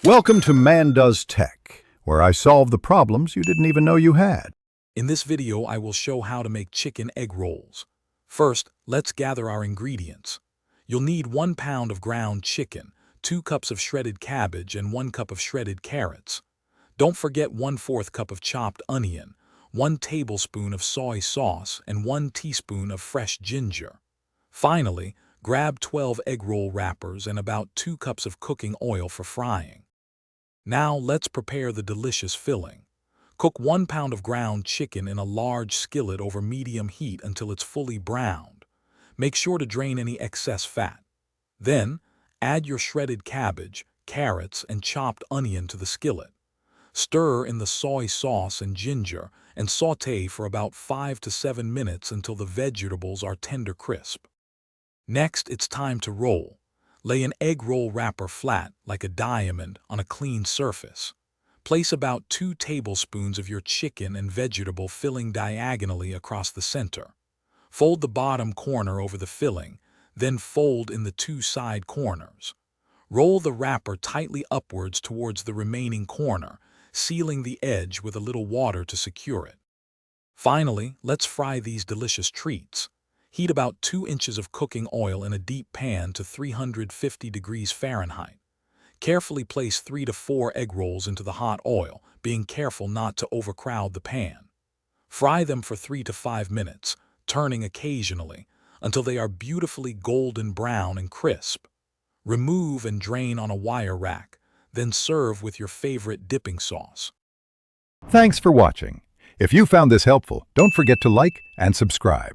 Welcome to Man Does Tech, where I solve the problems you didn't even know you had. In this video, I will show how to make chicken egg rolls. First, let's gather our ingredients. You'll need 1 pound of ground chicken, 2 cups of shredded cabbage, and 1 cup of shredded carrots. Don't forget 1/4 cup of chopped onion, 1 tablespoon of soy sauce, and 1 teaspoon of fresh ginger. Finally, grab 12 egg roll wrappers and about 2 cups of cooking oil for frying. Now let's prepare the delicious filling. Cook 1 pound of ground chicken in a large skillet over medium heat until it's fully browned. Make sure to drain any excess fat. Then, add your shredded cabbage, carrots, and chopped onion to the skillet. Stir in the soy sauce and ginger and sauté for about 5 to 7 minutes until the vegetables are tender crisp. Next, it's time to roll. Lay an egg roll wrapper flat, like a diamond, on a clean surface. Place about 2 tablespoons of your chicken and vegetable filling diagonally across the center. Fold the bottom corner over the filling, then fold in the 2 side corners. Roll the wrapper tightly upwards towards the remaining corner, sealing the edge with a little water to secure it. Finally, let's fry these delicious treats. Heat about 2 inches of cooking oil in a deep pan to 350 degrees Fahrenheit. Carefully place 3 to 4 egg rolls into the hot oil, being careful not to overcrowd the pan. Fry them for 3 to 5 minutes, turning occasionally, until they are beautifully golden brown and crisp. Remove and drain on a wire rack, then serve with your favorite dipping sauce. Thanks for watching. If you found this helpful, don't forget to like and subscribe.